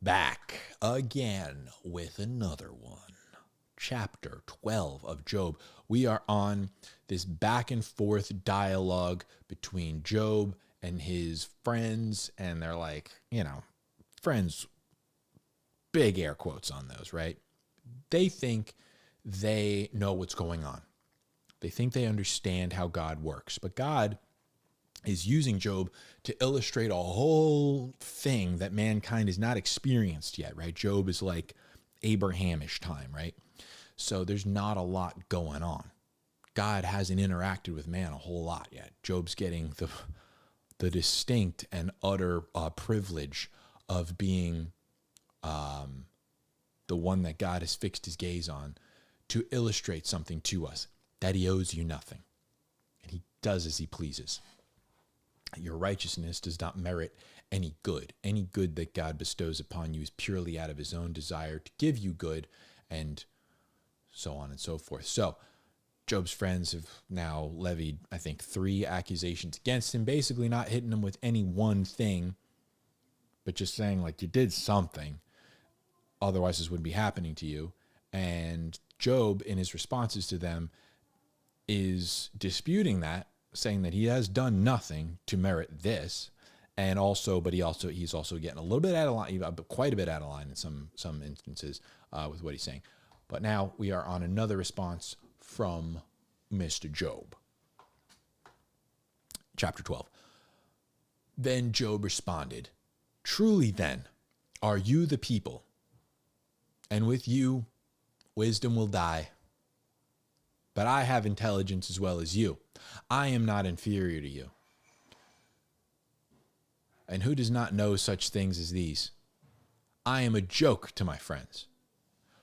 Back again with another one. Chapter 12 of Job. We are on this back and forth dialogue between Job and his friends, and they're like, friends, big air quotes on those, right? They think they know what's going on. They think they understand how God works, but God is using Job to illustrate a whole thing that mankind has not experienced yet, right? Job is like Abrahamish time, right? So there's not a lot going on. God hasn't interacted with man a whole lot yet. Job's getting the distinct and utter privilege of being the one that God has fixed his gaze on to illustrate something to us, that he owes you nothing, and he does as he pleases. Your righteousness does not merit any good. Any good that God bestows upon you is purely out of his own desire to give you good, and so on and so forth. So Job's friends have now levied, I think, 3 accusations against him, basically not hitting him with any one thing, but just saying, like, you did something, otherwise this wouldn't be happening to you. And Job, in his responses to them, is disputing that, saying that he has done nothing to merit this, and also, but he's also getting a little bit out of line, quite a bit out of line in some instances with what he's saying. But now we are on another response from Mr. Job. Chapter 12. Then Job responded, "Truly then are you the people, and with you wisdom will die. But I have intelligence as well as you. I am not inferior to you. And who does not know such things as these? I am a joke to my friends.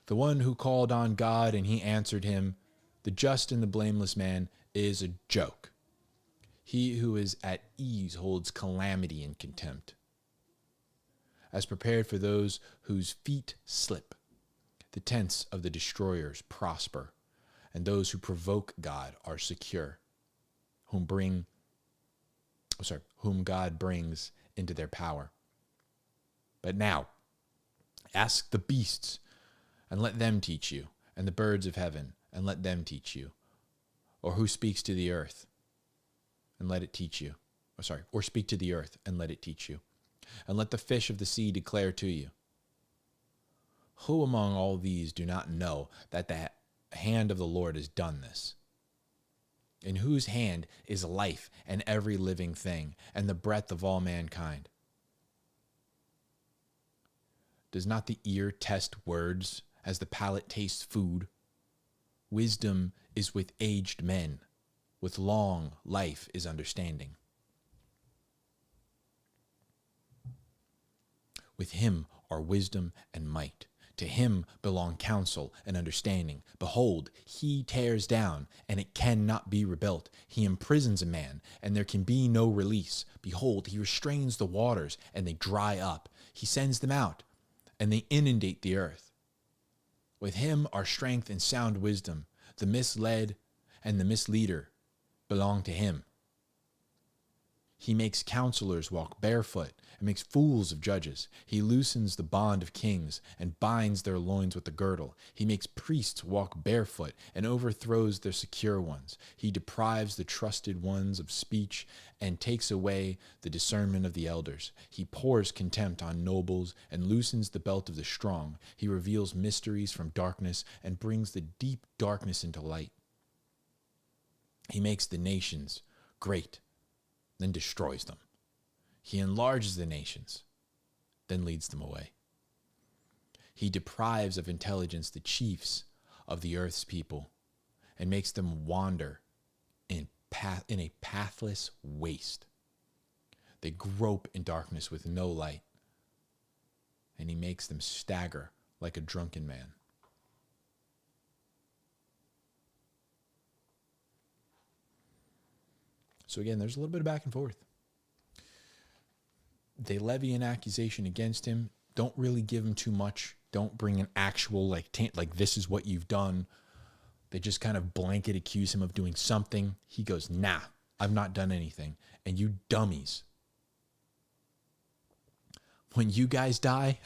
The one who called on God and he answered him, the just and the blameless man, is a joke. He who is at ease holds calamity in contempt. As prepared for those whose feet slip, the tents of the destroyers prosper, and those who provoke God are secure, whom God brings into their power. But now, ask the beasts, and let them teach you, and the birds of heaven, and let them teach you. Or who speaks to the earth, and let it teach you. Or speak to the earth, and let it teach you. And let the fish of the sea declare to you. Who among all these do not know that the hand of the Lord has done this? In whose hand is life and every living thing, and the breath of all mankind? Does not the ear test words as the palate tastes food? Wisdom is with aged men. With long life is understanding. With him are wisdom and might. To him belong counsel and understanding. Behold, he tears down, and it cannot be rebuilt. He imprisons a man, and there can be no release. Behold, he restrains the waters, and they dry up. He sends them out, and they inundate the earth. With him are strength and sound wisdom. The misled and the misleader belong to him. He makes counselors walk barefoot and makes fools of judges. He loosens the bond of kings and binds their loins with the girdle. He makes priests walk barefoot and overthrows their secure ones. He deprives the trusted ones of speech and takes away the discernment of the elders. He pours contempt on nobles and loosens the belt of the strong. He reveals mysteries from darkness and brings the deep darkness into light. He makes the nations great, then destroys them. He enlarges the nations, then leads them away. He deprives of intelligence the chiefs of the earth's people and makes them wander in a pathless waste. They grope in darkness with no light, and he makes them stagger like a drunken man. So again, there's a little bit of back and forth. They levy an accusation against him. Don't really give him too much. Don't bring an actual, like this is what you've done. They just kind of blanket accuse him of doing something. He goes, nah, I've not done anything. And you dummies, when you guys die,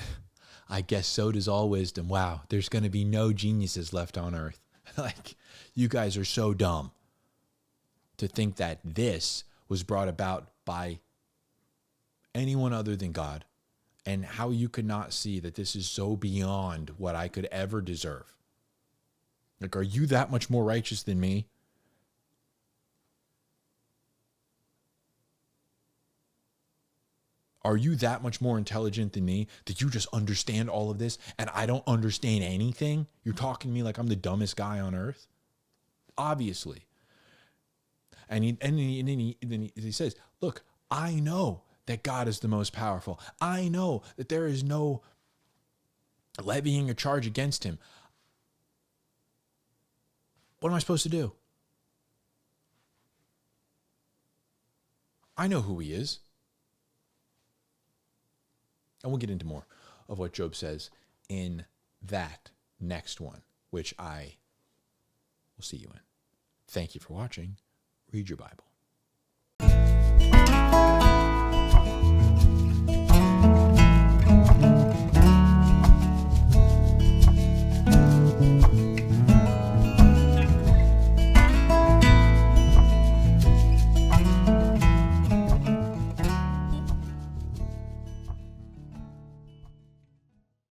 I guess so does all wisdom. Wow, there's going to be no geniuses left on earth. Like, you guys are so dumb to think that this was brought about by anyone other than God, and how you could not see that this is so beyond what I could ever deserve. Like, are you that much more righteous than me? Are you that much more intelligent than me that you just understand all of this and I don't understand anything? You're talking to me like I'm the dumbest guy on earth? Obviously. And then he says, look, I know that God is the most powerful. I know that there is no levying a charge against him. What am I supposed to do? I know who he is. And we'll get into more of what Job says in that next one, which I will see you in. Thank you for watching. Read your Bible.